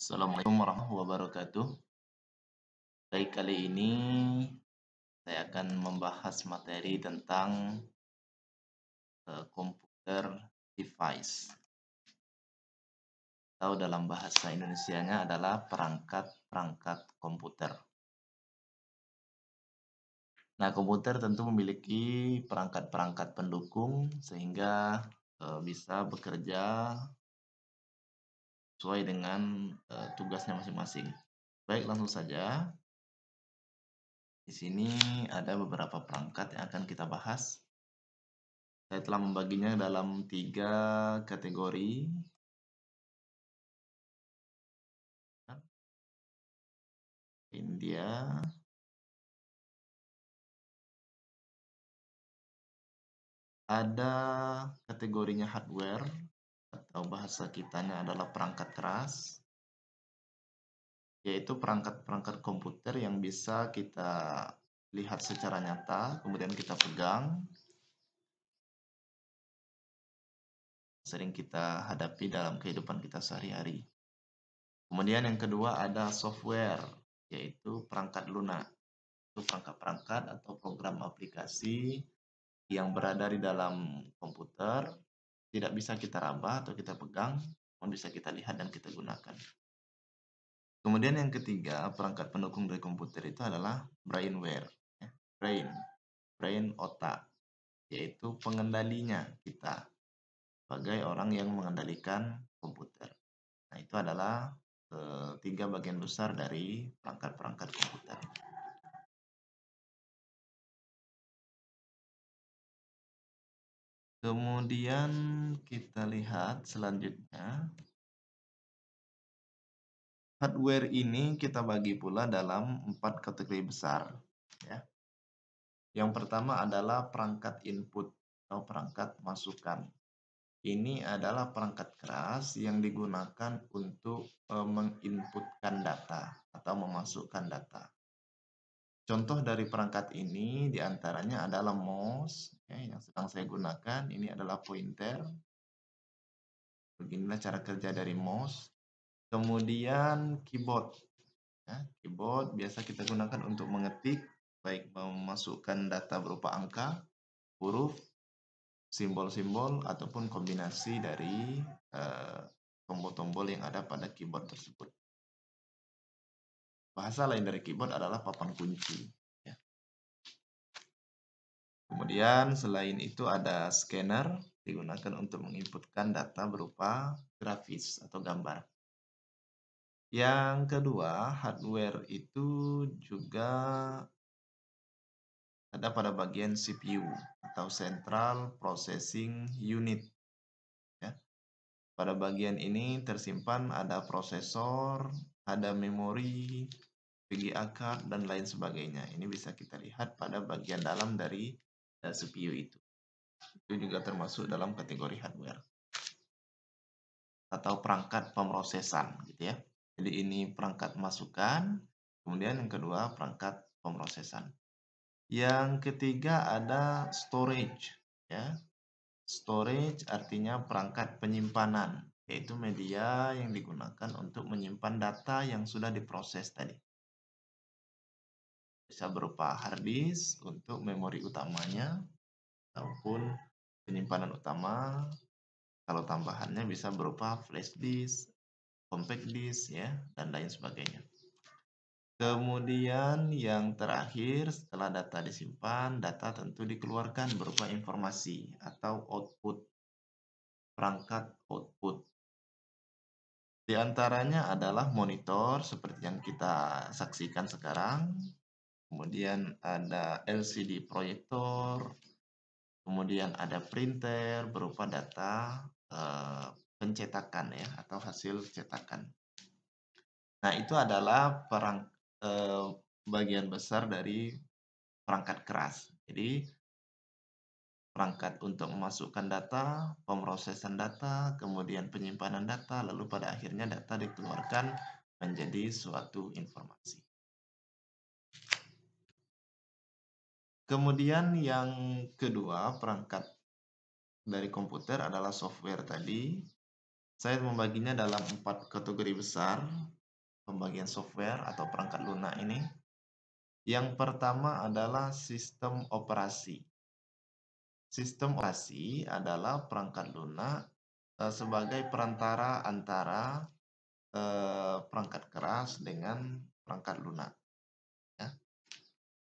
Assalamualaikum warahmatullahi wabarakatuh. Baik, kali ini saya akan membahas materi tentang komputer device atau dalam bahasa Indonesianya adalah perangkat-perangkat komputer. Nah, komputer tentu memiliki perangkat-perangkat pendukung sehingga bisa bekerja sesuai dengan tugasnya masing-masing. Baik, langsung saja. Di sini ada beberapa perangkat yang akan kita bahas. Saya telah membaginya dalam 3 kategori. Ini dia. Ada kategorinya hardware atau bahasa kitanya adalah perangkat keras, yaitu perangkat-perangkat komputer yang bisa kita lihat secara nyata, kemudian kita pegang, sering kita hadapi dalam kehidupan kita sehari-hari. Kemudian yang kedua ada software, yaitu perangkat lunak. Itu perangkat-perangkat atau program aplikasi yang berada di dalam komputer, tidak bisa kita raba atau kita pegang, namun bisa kita lihat dan kita gunakan. Kemudian yang ketiga, perangkat pendukung dari komputer itu adalah brainware. Brain otak, yaitu pengendalinya kita sebagai orang yang mengendalikan komputer. Nah, itu adalah 3 bagian besar dari perangkat-perangkat komputer. Kemudian kita lihat selanjutnya. Hardware ini kita bagi pula dalam 4 kategori besar. Ya. Yang pertama adalah perangkat input atau perangkat masukan. Ini adalah perangkat keras yang digunakan untuk menginputkan data atau memasukkan data. Contoh dari perangkat ini diantaranya adalah mouse, ya, yang sedang saya gunakan. Ini adalah pointer. Beginilah cara kerja dari mouse. Kemudian keyboard. Ya, keyboard biasa kita gunakan untuk mengetik, baik memasukkan data berupa angka, huruf, simbol-simbol, ataupun kombinasi dari tombol-tombol yang ada pada keyboard tersebut. Bahasa lain dari keyboard adalah papan kunci. Ya. Kemudian selain itu ada scanner, digunakan untuk menginputkan data berupa grafis atau gambar. Yang kedua, hardware itu juga ada pada bagian CPU atau Central Processing Unit. Ya. Pada bagian ini tersimpan ada prosesor, ada memori, VGA card, dan lain sebagainya. Ini bisa kita lihat pada bagian dalam dari CPU itu. Itu juga termasuk dalam kategori hardware atau perangkat pemrosesan, gitu ya. Jadi ini perangkat masukan, kemudian yang kedua perangkat pemrosesan. Yang ketiga ada storage, ya. Storage artinya perangkat penyimpanan, yaitu media yang digunakan untuk menyimpan data yang sudah diproses tadi. Bisa berupa hard disk untuk memori utamanya, ataupun penyimpanan utama. Kalau tambahannya bisa berupa flash disk, compact disk, ya, dan lain sebagainya. Kemudian yang terakhir, setelah data disimpan, data tentu dikeluarkan berupa informasi atau output, perangkat output. Di antaranya adalah monitor seperti yang kita saksikan sekarang, kemudian ada LCD proyektor, kemudian ada printer berupa data pencetakan, ya, atau hasil cetakan. Nah, itu adalah bagian besar dari perangkat keras. Jadi, perangkat untuk memasukkan data, pemrosesan data, kemudian penyimpanan data, lalu pada akhirnya data dikeluarkan menjadi suatu informasi. Kemudian yang kedua, perangkat dari komputer adalah software tadi. Saya membaginya dalam 4 kategori besar. pembagian software atau perangkat lunak ini. Yang pertama adalah sistem operasi. Sistem operasi adalah perangkat lunak sebagai perantara antara perangkat keras dengan perangkat lunak. Ya.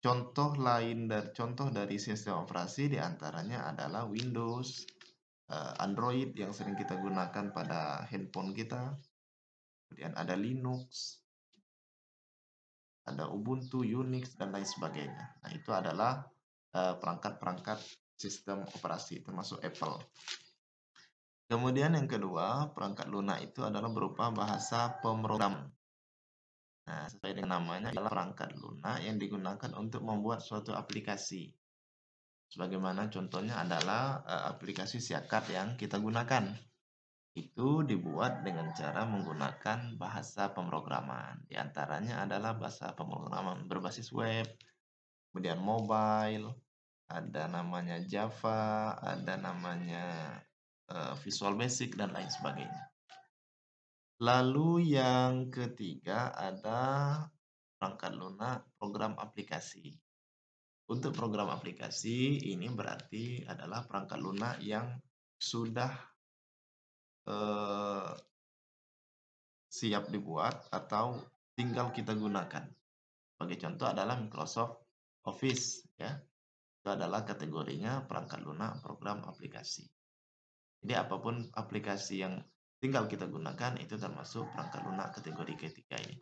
Contoh dari sistem operasi diantaranya adalah Windows, Android yang sering kita gunakan pada handphone kita, kemudian ada Linux, ada Ubuntu, Unix, dan lain sebagainya. Nah, itu adalah perangkat-perangkat sistem operasi termasuk Apple. Kemudian yang kedua, perangkat lunak itu adalah berupa bahasa pemrogram. Nah, sesuai dengan namanya adalah perangkat lunak yang digunakan untuk membuat suatu aplikasi. Sebagaimana contohnya adalah aplikasi Siakat yang kita gunakan. Itu dibuat dengan cara menggunakan bahasa pemrograman. Di antaranya adalah bahasa pemrograman berbasis web, kemudian mobile, ada namanya Java, ada namanya Visual Basic, dan lain sebagainya. Lalu yang ketiga ada perangkat lunak program aplikasi. Untuk program aplikasi ini berarti adalah perangkat lunak yang sudah siap dibuat atau tinggal kita gunakan. Sebagai contoh adalah Microsoft Office, ya. Itu adalah kategorinya perangkat lunak program aplikasi. Jadi apapun aplikasi yang tinggal kita gunakan itu termasuk perangkat lunak kategori ketiga ini.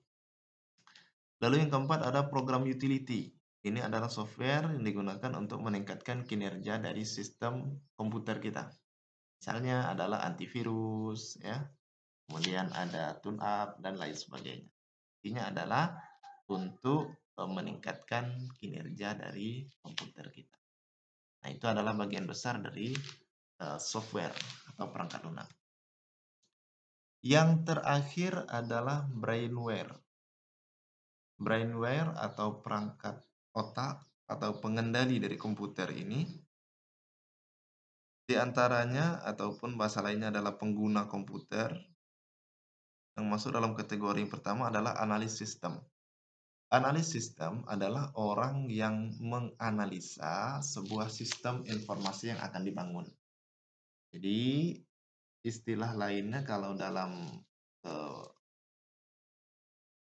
Lalu yang keempat ada program utility. Ini adalah software yang digunakan untuk meningkatkan kinerja dari sistem komputer kita. Misalnya adalah antivirus, ya. Kemudian ada tune up dan lain sebagainya. Intinya adalah untuk meningkatkan kinerja dari komputer kita. Nah, itu adalah bagian besar dari software atau perangkat lunak. Yang terakhir adalah brainware. Brainware atau perangkat otak atau pengendali dari komputer ini diantaranya ataupun bahasa lainnya adalah pengguna komputer yang masuk dalam kategori yang pertama adalah analis sistem. Analis sistem adalah orang yang menganalisa sebuah sistem informasi yang akan dibangun. Jadi istilah lainnya kalau dalam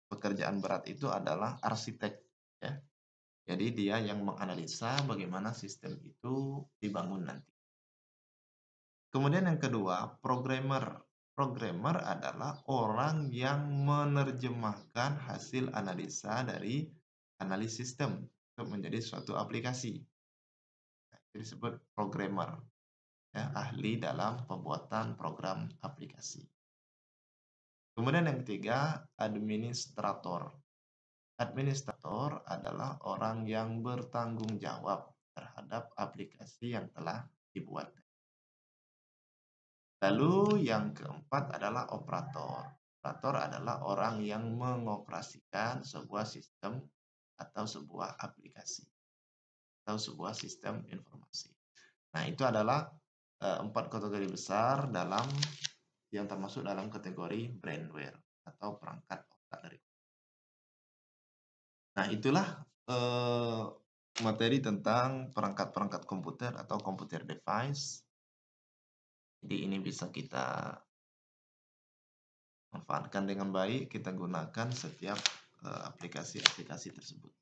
pekerjaan berat itu adalah arsitek, ya. Jadi dia yang menganalisa bagaimana sistem itu dibangun nanti. Kemudian yang kedua, programmer. Programmer adalah orang yang menerjemahkan hasil analisa dari analis sistem untuk menjadi suatu aplikasi. Nah, itu disebut programmer, ya, ahli dalam pembuatan program aplikasi. Kemudian yang ketiga, administrator. Administrator adalah orang yang bertanggung jawab terhadap aplikasi yang telah dibuat. Lalu yang keempat adalah operator. Operator adalah orang yang mengoperasikan sebuah sistem atau sebuah aplikasi atau sebuah sistem informasi. Nah, itu adalah 4 kategori besar yang termasuk dalam kategori brainware atau perangkat otak dari. Nah, itulah materi tentang perangkat-perangkat komputer atau computer device. Jadi ini bisa kita manfaatkan dengan baik, kita gunakan setiap aplikasi-aplikasi tersebut.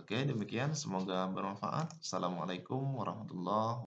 Oke, demikian. Semoga bermanfaat. Assalamualaikum warahmatullahi wabarakatuh.